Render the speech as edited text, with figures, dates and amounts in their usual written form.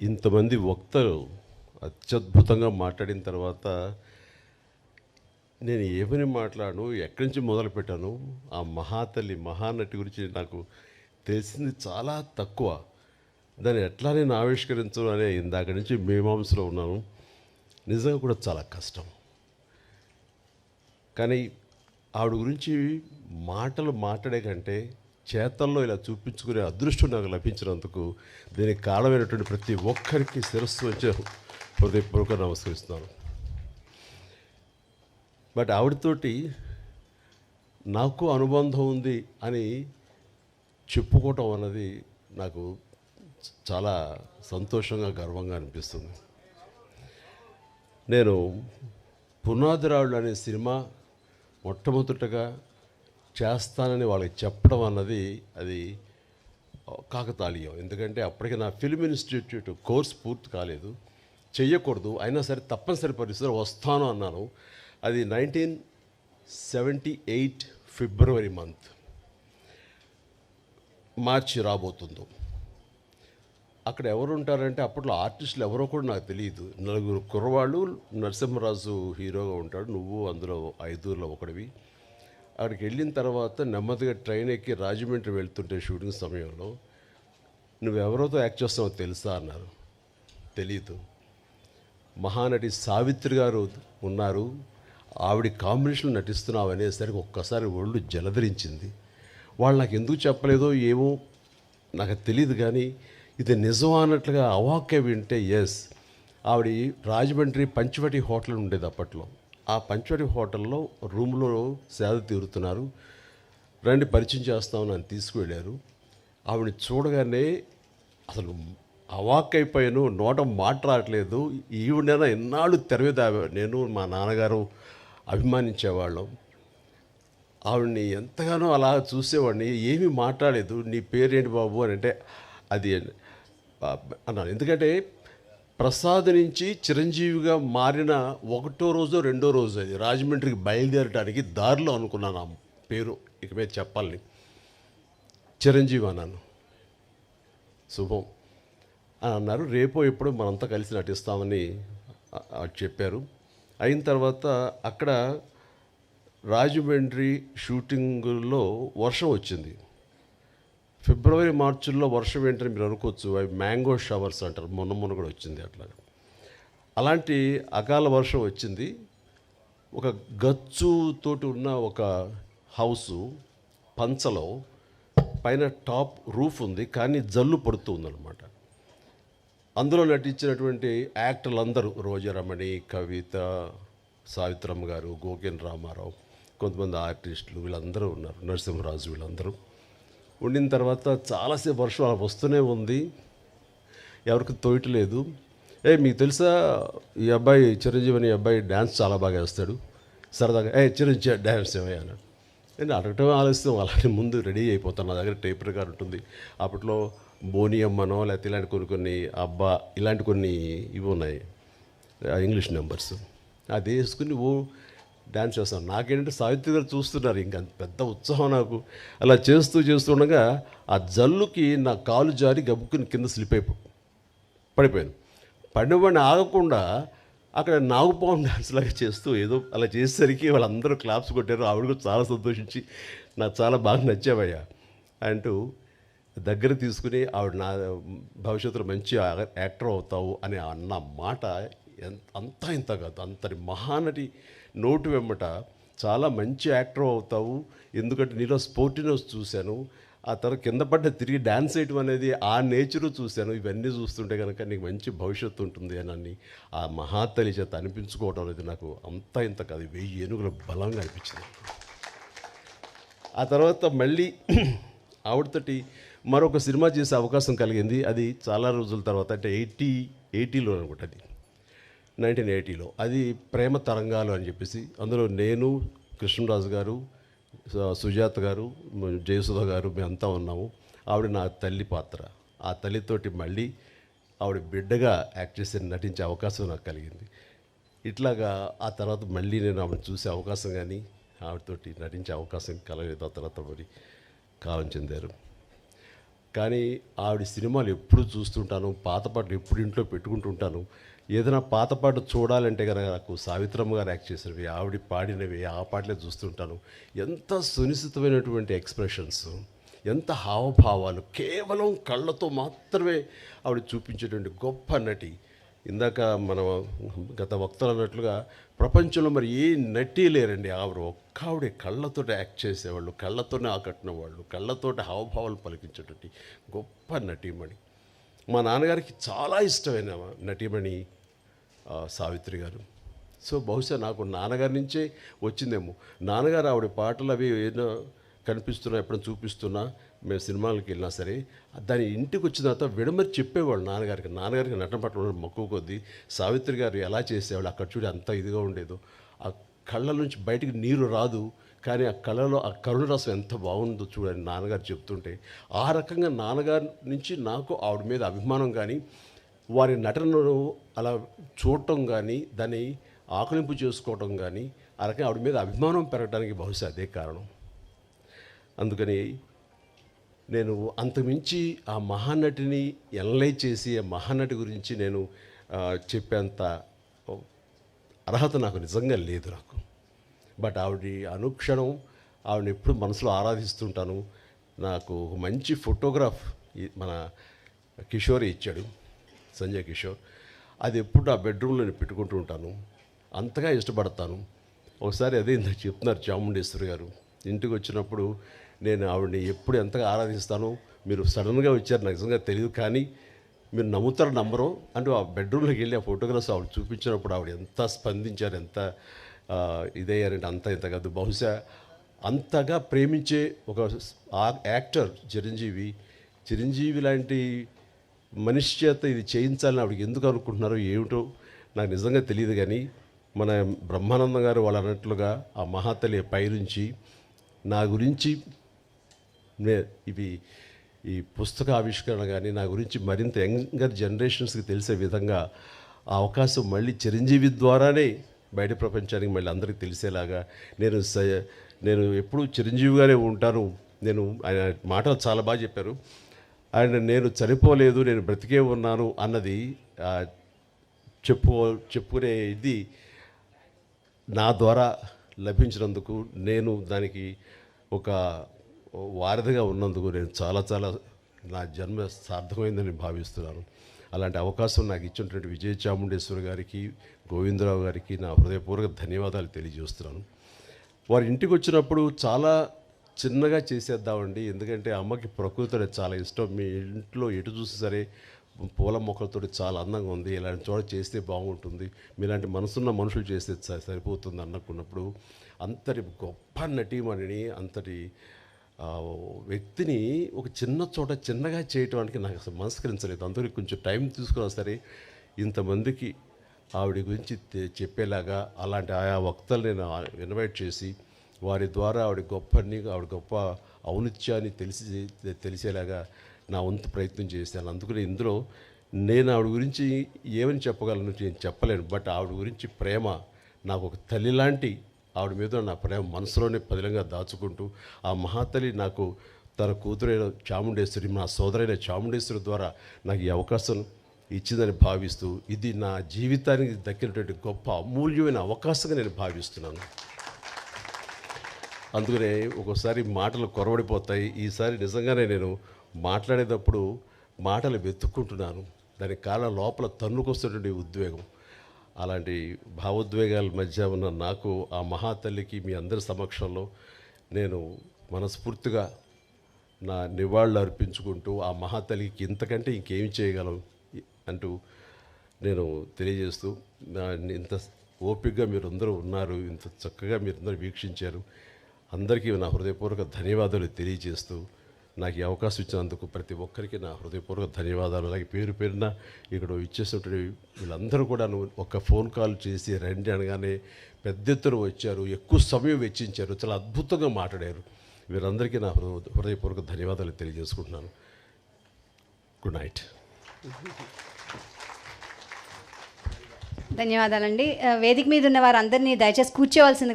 ఇంతమంది వక్తలు అత్యద్భుతంగా మాట్లాడిన తర్వాత నేను ఏమని మాట్లాడను, ఎక్కడి నుంచి మొదలుపెట్టాను? ఆ మహాతల్లి మహానటి గురించి నాకు తెలిసింది చాలా తక్కువ. దాన్ని ఎట్లా నేను ఆవిష్కరించను అనే ఇందాక నుంచి మీమాంసలో ఉన్నాను. నిజంగా కూడా చాలా కష్టం. కానీ ఆవిడ గురించి మాటలు మాట్లాడే కంటే చేతల్లో ఇలా చూపించుకునే అదృష్టం నాకు లభించినందుకు దీనికి కారణమైనటువంటి ప్రతి ఒక్కరికి శిరస్సు వచ్చే హృదయపూర్వక నమస్కరిస్తున్నాను. బట్ ఆవిడతోటి నాకు అనుబంధం ఉంది అని చెప్పుకోవటం అన్నది నాకు చాలా సంతోషంగా గర్వంగా అనిపిస్తుంది. నేను పునాదిరాళ్ళు అనే సినిమా మొట్టమొదటగా చేస్తానని వాళ్ళకి చెప్పడం అన్నది అది కాకతాళీయం. ఎందుకంటే అప్పటికి నా ఫిల్మ్ ఇన్స్టిట్యూట్ కోర్స్ పూర్తి కాలేదు, చెయ్యకూడదు, అయినా సరే తప్పనిసరి పరిస్థితుల్లో వస్తాను అన్నాను. అది 1978 ఫిబ్రవరి మంత్, మార్చి రాబోతుందో. అక్కడ ఎవరు ఉంటారంటే అప్పట్లో ఆర్టిస్టులు ఎవరో కూడా నాకు తెలియదు. 4 కుర్రవాళ్ళు, నరసింహరాజు హీరోగా ఉంటాడు, నువ్వు అందులో 5లో ఒకడివి. అక్కడికి వెళ్ళిన తర్వాత నెమ్మదిగా ట్రైన్ ఎక్కి రాజమండ్రి వెళ్తుంటే షూటింగ్ సమయంలో నువ్వెవరితో యాక్ట్ చేస్తావో తెలుసా అన్నారు. తెలీదు. మహానటి సావిత్రి గారు ఉన్నారు, ఆవిడ కాంబినేషన్లో నటిస్తున్నావు అనేసరికి ఒక్కసారి ఒళ్ళు జలధరించింది. వాళ్ళు నాకు ఎందుకు చెప్పలేదో ఏమో నాకు తెలియదు, కానీ ఇది నిజం అన్నట్లుగా అవాక్య వింటే ఎస్. ఆవిడ రాజమండ్రి పంచవటి హోటల్ ఉండేది అప్పట్లో. ఆ పంచవటి హోటల్లో రూమ్లో సేద తీరుతున్నారు. రండి పరిచయం చేస్తామని నన్ను తీసుకువెళ్ళారు. ఆవిడని చూడగానే అసలు అవాక్కైపోయాను, నోట మాట రావట్లేదు. ఈవిడైనా ఎన్నాళ్ళు తెరవేద. నేను మా నాన్నగారు అభిమానించేవాళ్ళం. ఆవిడ్ని ఎంతగానో అలా చూసేవాడిని. ఏమీ మాట్లాడలేదు. నీ పేరేంటి బాబు అని అంటే అది అన్నాను. ఎందుకంటే ప్రసాద్ నుంచి చిరంజీవిగా మారిన 1వ రోజో 2వ రోజు అది రాజమండ్రికి బయలుదేరడానికి దారిలో అనుకున్నాను ఆ పేరు ఇక మీద చెప్పాలని. చిరంజీవి అన్నాను. శుభం అని అన్నారు. రేపో ఎప్పుడో మనంతా కలిసి నటిస్తామని చెప్పారు. అయిన తర్వాత అక్కడ రాజమండ్రి షూటింగుల్లో వర్షం వచ్చింది. ఫిబ్రవరి మార్చిల్లో వర్షం ఏంటని మీరు అనుకోవచ్చు, అవి మ్యాంగో షవర్స్ అంటారు. మొన్న కూడా వచ్చింది అట్లా. అలాంటి అకాల వర్షం వచ్చింది. ఒక గచ్చుతోటి ఉన్న ఒక హౌసు పంచలో పైన టాప్ రూఫ్ ఉంది, కానీ జల్లు పడుతూ ఉందన్నమాట. అందులో నటించినటువంటి యాక్టర్లు అందరూ రోజారమణి, కవిత, సావిత్రమ్మ గారు, గోకెన్ రామారావు, కొంతమంది ఆర్టిస్టులు వీళ్ళందరూ ఉన్నారు, నరసింహరాజు వీళ్ళందరూ ఉండిన తర్వాత చాలాసేపు వర్షం అలా వస్తూనే ఉంది. ఎవరికి తోయట్లేదు. మీకు తెలుసా ఈ అబ్బాయి చిరంజీవి అని అబ్బాయి డ్యాన్స్ చాలా బాగా వేస్తాడు, సరదాగా చిరంజీవి డ్యాన్స్ ఏమయ్యా అన్నాడు. నేను అడగటం ఆలస్యం, అలాంటి ముందు రెడీ అయిపోతాను. నా దగ్గర టేప్ రికార్డ్ ఉంటుంది. అప్పట్లో బోనియమ్మనో లేకపోతే ఇలాంటి కొన్ని అబ్బా ఇలాంటి కొన్ని ఇవి ఉన్నాయి, ఇంగ్లీష్ నెంబర్స్. అది వేసుకుని డ్యాన్స్ చేస్తాను. నాకేంటంటే సావిత్రి గారు చూస్తున్నారు, ఇంకా పెద్ద ఉత్సాహం నాకు. అలా చేస్తుండగా ఆ జల్లుకి నా కాలు జారి గబుక్కుని కింద స్లిప్ పడిపోయాను. పడినవాడిని ఆగకుండా అక్కడ నాగుపాము డ్యాన్స్ లాగా చేస్తూ ఏదో అలా చేసేసరికి వాళ్ళందరూ క్లాప్స్ కొట్టారు. ఆవిడ కూడా చాలా సంతోషించి నాకు చాలా బాగా నచ్చావయ్యా అంటూ దగ్గర తీసుకుని ఆవిడ నా భవిష్యత్తులో మంచి యాక్టర్ అవుతావు అని అన్న మాట అంతా ఇంత కాదు. అంతటి మహానటి నోటు వెమ్మట చాలా మంచి యాక్టర్ అవుతావు, ఎందుకంటే నీలో స్పోర్టినెస్ చూశాను, ఆ తర్వాత కింద పడ్డ తిరిగి డ్యాన్స్ వేయటం అనేది ఆ నేచరు చూశాను, ఇవన్నీ చూస్తుంటే కనుక నీకు మంచి భవిష్యత్తు ఉంటుంది అని ఆ మహాతల్లి చేత అనిపించుకోవడం అనేది నాకు అంతా ఇంత కాదు, 1000 ఏనుగుల బలంగా అనిపించింది. ఆ తర్వాత మళ్ళీ ఆవిడతోటి మరొక సినిమా చేసే అవకాశం కలిగింది. అది చాలా రోజుల తర్వాత, అంటే 80లో అనుకుంటా, అది 1980లో. అది ప్రేమ తరంగాలు అని చెప్పేసి, అందులో నేను, కృష్ణరాజు గారు, సుజాత గారు, జయసుధ గారు మేమంతా ఉన్నాము. ఆవిడ నా తల్లి పాత్ర. ఆ తల్లితోటి మళ్ళీ ఆవిడ బిడ్డగా యాక్ట్ చేసి నటించే అవకాశం నాకు కలిగింది. ఇట్లాగా ఆ తర్వాత మళ్ళీ నేను ఆవిడ చూసే అవకాశం కానీ ఆవిడతోటి నటించే అవకాశం కలగలేదు. ఆ తర్వాత మరి కాలం చెందారు. కానీ ఆవిడ సినిమాలు ఎప్పుడు చూస్తుంటాను, పాత పాటలు ఎప్పుడు ఇంట్లో పెట్టుకుంటుంటాను. ఏదైనా పాత పాట చూడాలంటే కనుక నాకు సావిత్రమ్మ గారు యాక్ట్ చేసినవి, ఆవిడ పాడినవి ఆ పాటలే చూస్తుంటాను. ఎంత సునిశ్చితమైనటువంటి ఎక్స్ప్రెషన్స్, ఎంత హావభావాలు, కేవలం కళ్ళతో మాత్రమే ఆవిడ చూపించేటువంటి గొప్ప నటి. ఇందాక మన గత వక్తలు అన్నట్లుగా ప్రపంచంలో మరి ఏ నటి లేరండి. ఆవిడే కళ్ళతోటి యాక్ట్ చేసేవాళ్ళు, కళ్ళతోనే ఆకట్టిన వాళ్ళు, కళ్ళతోటి హావభావాలు పలికించేటువంటి గొప్ప నటీమణి. మా నాన్నగారికి చాలా ఇష్టమైన నటీమణి సావిత్రి గారు. సో బహుశా నాకు నాన్నగారి నుంచే వచ్చిందేమో. నాన్నగారు ఆవిడ పాటలు అవి ఏదో కనిపిస్తున్నా, ఎప్పుడైనా చూపిస్తున్నా, మేము సినిమాలకు వెళ్ళినా సరే దాని ఇంటికి వచ్చిన తర్వాత విడమరి చెప్పేవాళ్ళు నాన్నగారికి నటన పట్ల మక్కువ కొద్దీ. సావిత్రి గారు ఎలా చేసేవాళ్ళు, అక్కడ చూడి అంత ఇదిగా ఉండేదో, ఆ కళ్ళ నుంచి బయటికి నీరు రాదు, కానీ ఆ కళ్ళలో ఆ కరుణ రసం ఎంత బాగుందో చూడండి నాన్నగారు చెప్తుంటే. ఆ రకంగా నాన్నగారి నుంచి నాకు ఆవిడ మీద అభిమానం కానీ, వారి నటనను అలా చూడటం కానీ, దాన్ని ఆకలింపు చేసుకోవటం కానీ, ఆ రకంగా ఆవిడ మీద అభిమానం పెరగడానికి బహుశా అదే కారణం. అందుకని నేను అంతమించి ఆ మహానటిని ఎనలైజ్ చేసి ఆ మహానటి గురించి నేను చెప్పేంత అర్హత నాకు నిజంగా లేదు నాకు. బట్ ఆవిడ అనుక్షణం ఆవిడని ఎప్పుడు మనసులో ఆరాధిస్తుంటాను. నాకు ఒక మంచి ఫోటోగ్రాఫ్ మన కిషోర్ ఇచ్చాడు, సంజయ్ కిషోర్. అది ఎప్పుడు నా బెడ్రూమ్లో నేను పెట్టుకుంటూ ఉంటాను, అంతగా ఇష్టపడతాను. ఒకసారి అదే ఇందాక చెప్తున్నారు చాముండేశ్వరి గారు, ఇంటికి వచ్చినప్పుడు నేను ఆవిడని ఎప్పుడు ఎంతగా ఆరాధిస్తానో, మీరు సడన్గా వచ్చారు నాకు నిజంగా తెలియదు, కానీ మీరు నమ్ముతారు నమ్మరు అంటూ ఆ బెడ్రూమ్లోకి వెళ్ళి ఆ ఫోటోగ్రాఫ్స్ ఆవిడ చూపించినప్పుడు ఆవిడ ఎంత స్పందించారు, ఎంత ఇదయ్యారంటే అంత ఇంత కాదు. బహుశా అంతగా ప్రేమించే ఒక యాక్టర్ చిరంజీవి లాంటి మనిషి చేత ఇది చేయించాలని ఆవిడకి ఎందుకు అనుకుంటున్నారో ఏమిటో నాకు నిజంగా తెలియదు. కానీ మన బ్రహ్మానందం గారు వాళ్ళు అన్నట్లుగా ఆ మహాతల్లి పైనుంచి నా గురించి ఈ పుస్తక ఆవిష్కరణ కానీ నా గురించి మరింత యంగర్ జనరేషన్స్కి తెలిసే విధంగా ఆ అవకాశం మళ్ళీ చిరంజీవి ద్వారానే బయట ప్రపంచానికి మళ్ళీ అందరికీ తెలిసేలాగా నేను ఎప్పుడూ చిరంజీవిగానే ఉంటాను. ఆయన మాటలు చాలా బాగా చెప్పారు. నేను చనిపోలేదు, నేను బ్రతికే ఉన్నాను అన్నది చెప్పుకునే ఇది నా ద్వారా లభించినందుకు, నేను దానికి ఒక వారధిగా ఉన్నందుకు నేను చాలా నా జన్మ సార్థకమైందని భావిస్తున్నాను. అలాంటి అవకాశం నాకు ఇచ్చినటువంటి విజయ చాముండేశ్వరి గారికి, గోవిందరావు గారికి నా హృదయపూర్వక ధన్యవాదాలు తెలియజేస్తున్నాను. వారి ఇంటికి వచ్చినప్పుడు చాలా చిన్నగా చేసేద్దామండి, ఎందుకంటే అమ్మకి ప్రకృతి చాలా ఇష్టం. మీ ఇంట్లో ఎటు చూసి సరే పూల మొక్కలతో చాలా అందంగా ఉంది, ఇలాంటి చోట చేస్తే బాగుంటుంది, మీలాంటి మనసున్న మనుషులు చేస్తే సరిపోతుంది అనుకున్నప్పుడు అంతటి గొప్ప నటీమణిని, అంతటి వ్యక్తిని ఒక చిన్న చోట చిన్నగా చేయటానికి నాకు అసలు మనస్కరించలేదు. అందరికీ కొంచెం టైం తీసుకున్నా సరే ఇంతమందికి ఆవిడ గురించి చెప్పేలాగా అలాంటి ఆయా వక్తలు నేను ఇన్వైట్ చేసి వారి ద్వారా ఆవిడ గొప్ప ఔన్నత్యాన్ని తెలిసేలాగా నా వంతు ప్రయత్నం చేశాను. అందుకని ఇందులో నేను ఆవిడ గురించి ఏమని చెప్పగలను నేను చెప్పలేను. బట్ ఆవిడ గురించి ప్రేమ నాకు ఒక తల్లి లాంటి ఆవిడ మీద నా ప్రేమ మనసులోనే పదిలంగా దాచుకుంటూ, ఆ మహాతల్లి నాకు తన కూతురైన చాముండేశ్వరి, నా సోదరైన చాముండేశ్వరి ద్వారా నాకు ఈ అవకాశం ఇచ్చిందని భావిస్తూ, ఇది నా జీవితానికి దక్కినటువంటి గొప్ప అమూల్యమైన అవకాశంగా నేను భావిస్తున్నాను. అందుకనే ఒక్కోసారి మాటలు కొరవడిపోతాయి. ఈసారి నిజంగానే నేను మాట్లాడేటప్పుడు మాటలు వెతుక్కుంటున్నాను. దానికి కాలం లోపల తన్నుకొస్తున్నటువంటి ఉద్వేగం, అలాంటి భావోద్వేగాల మధ్య ఉన్న నాకు ఆ మహాతల్లికి మీ అందరి సమక్షంలో నేను మనస్ఫూర్తిగా నా నివాళులు అర్పించుకుంటూ, ఆ మహాతల్లికి ఇంతకంటే ఇంకేమి చేయగలం అంటూ నేను తెలియజేస్తూ, ఇంత ఓపికగా మీరందరూ ఉన్నారు, ఇంత చక్కగా మీరందరూ వీక్షించారు, అందరికీ నా హృదయపూర్వక ధన్యవాదాలు తెలియజేస్తూ, నాకు ఈ అవకాశం ఇచ్చినందుకు ప్రతి ఒక్కరికి నా హృదయపూర్వక ధన్యవాదాలు. అలాగే పేరు పేరున ఇక్కడ ఇచ్చేసినటువంటి వీళ్ళందరూ కూడా ఒక ఫోన్ కాల్ చేసి రండి అనగానే పెద్ద ఎత్తున వచ్చారు, ఎక్కువ సమయం వెచ్చించారు, చాలా అద్భుతంగా మాట్లాడారు. వీరందరికీ నా హృదయపూర్వక ధన్యవాదాలు తెలియజేసుకుంటున్నాను. Good night. ధన్యవాదాలండి. వేదిక మీద ఉన్న వారందరినీ దయచేసి కూర్చోవలసిందిగా